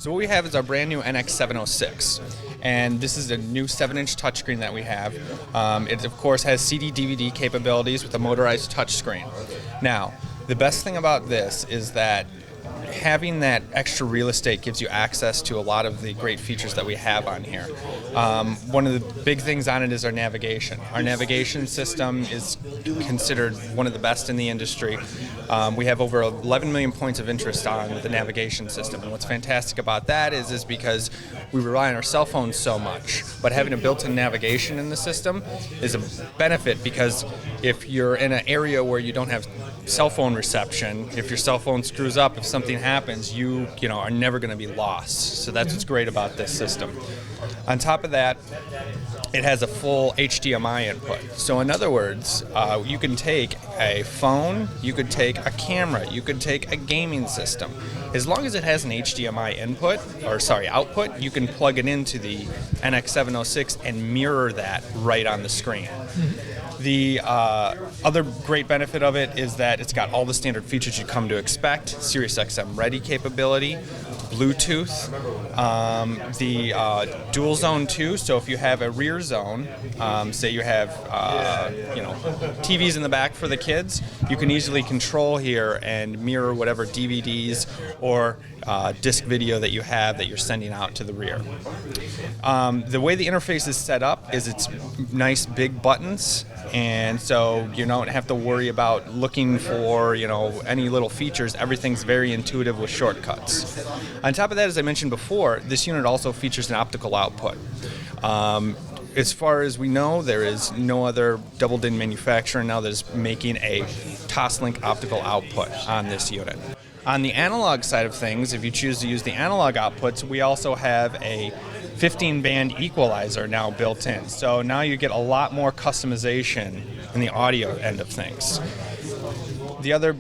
So what we have is our brand new NX706. And this is a new 7-inch touchscreen that we have. It, of course, has CD-DVD capabilities with a motorized touchscreen. Now, the best thing about this is that having that extra real estate gives you access to a lot of the great features that we have on here. One of the big things on it is our navigation. Our navigation system is considered one of the best in the industry. We have over 11 million points of interest on the navigation system. And what's fantastic about that is because we rely on our cell phones so much. But having a built-in navigation in the system is a benefit, because if you're in an area where you don't have cell phone reception, if your cell phone screws up, if something happens, you are never going to be lost. So that's what's great about this system. On top of that, it has a full HDMI input. So in other words, you can take a phone, you could take a camera, you could take a gaming system. As long as it has an HDMI output, you can plug it into the NX706 and mirror that right on the screen. The other great benefit of it is that it's got all the standard features you come to expect: Sirius XM Ready capability, Bluetooth, the dual zone 2. So if you have a rear zone, say you have TVs in the back for the kids, you can easily control here and mirror whatever DVDs or disc video that you have that you're sending out to the rear. The way the interface is set up is it's nice big buttons, and so you don't have to worry about looking for any little features. Everything's very intuitive with shortcuts. On top of that, as I mentioned before, this unit also features an optical output. As far as we know, there is no other double-DIN manufacturer now that is making a Toslink optical output on this unit. On the analog side of things, if you choose to use the analog outputs, we also have a 15-band equalizer now built in. So now you get a lot more customization in the audio end of things. The other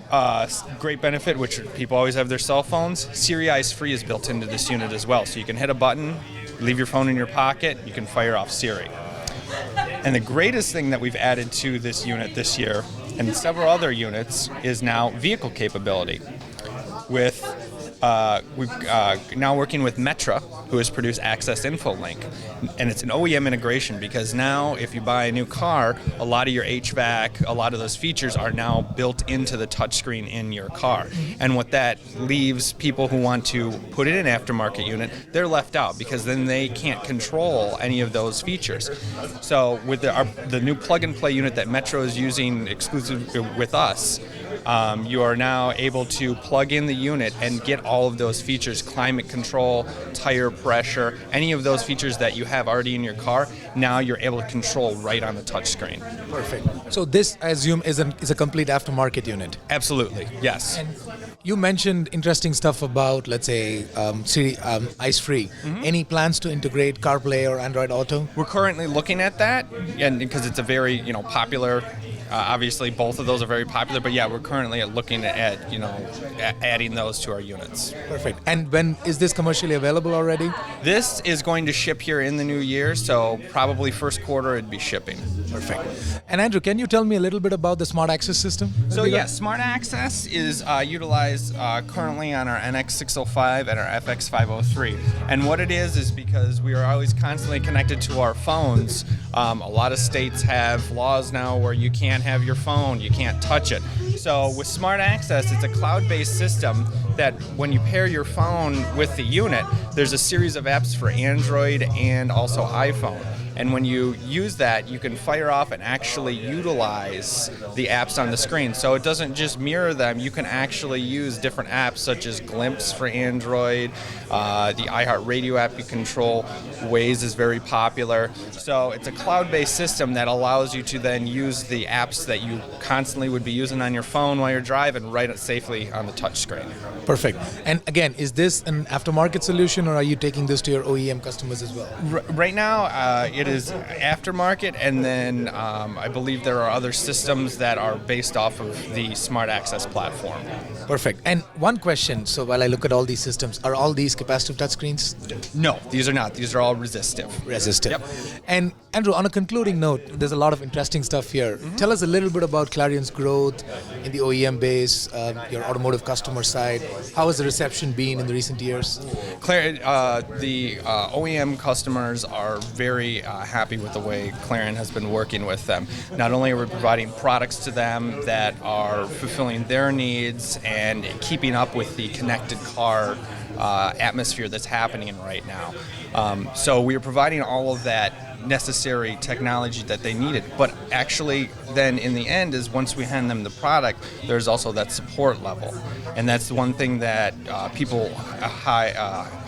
great benefit, which people always have their cell phones, Siri Eyes Free is built into this unit as well. So you can hit a button, leave your phone in your pocket, you can fire off Siri. And the greatest thing that we've added to this unit this year, and several other units, is now vehicle capability. We're now working with Metra, who has produced Access InfoLink, and it's an OEM integration, because now if you buy a new car, a lot of your HVAC, a lot of those features are now built into the touchscreen in your car. And what that leaves people who want to put in an aftermarket unit, they're left out, because then they can't control any of those features. So with the new plug-and-play unit that Metra is using exclusive with us, you are now able to plug in the unit and get all of those features: climate control, tire pressure, any of those features that you have already in your car. Now you're able to control right on the touchscreen. Perfect. So this, I assume, is a complete aftermarket unit. Absolutely, yes. And you mentioned interesting stuff about, let's say, Siri Eyes Free. Mm-hmm. Any plans to integrate CarPlay or Android Auto? We're currently looking at that, and because it's a very popular. Obviously, both of those are very popular, but yeah, we're currently looking at adding those to our units. Perfect. And when is this commercially available already? This is going to ship here in the new year, so probably first quarter it'd be shipping. Perfect. And Andrew, can you tell me a little bit about the Smart Access system? So yes, Smart Access is utilized currently on our NX605 and our FX503. And what it is because we are always constantly connected to our phones. A lot of states have laws now where you can't have your phone, you can't touch it. So with Smart Access, it's a cloud-based system that when you pair your phone with the unit, there's a series of apps for Android and also iPhone. And when you use that, you can fire off and actually utilize the apps on the screen. So it doesn't just mirror them. You can actually use different apps such as Glimpse for Android, the iHeartRadio app you control, Waze is very popular. So it's a cloud-based system that allows you to then use the apps that you constantly would be using on your phone while you're driving right safely on the touchscreen. Perfect. And again, is this an aftermarket solution, or are you taking this to your OEM customers as well? Right now, it it is aftermarket, and then I believe there are other systems that are based off of the Smart Access platform. Perfect. And one question, so while I look at all these systems, are all these capacitive touchscreens? No, these are not. These are all resistive. Resistive. Yep. And Andrew, on a concluding note, there's a lot of interesting stuff here. Tell us a little bit about Clarion's growth in the OEM base, your automotive customer side. How has the reception been in the recent years? The OEM customers are very happy with the way Clarion has been working with them. Not only are we providing products to them that are fulfilling their needs and keeping up with the connected car atmosphere that's happening right now. So we are providing all of that necessary technology that they needed. But actually, then in the end, is once we hand them the product, there's also that support level. And that's the one thing that people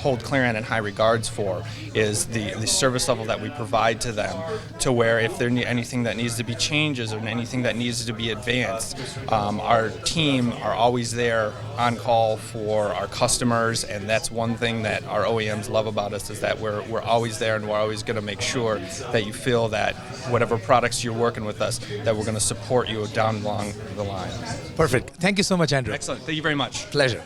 hold Clarion in high regards for, is the service level that we provide to them, to where if there's anything that needs to be changes or anything that needs to be advanced, our team are always there on call for our customers, and that's one thing that our OEMs love about us, is that we're always there, and we're always going to make sure that you feel that whatever products you're working with us, that we're going to support you down along the line. Perfect. Thank you so much, Andrew. Excellent. Thank you very much. Pleasure.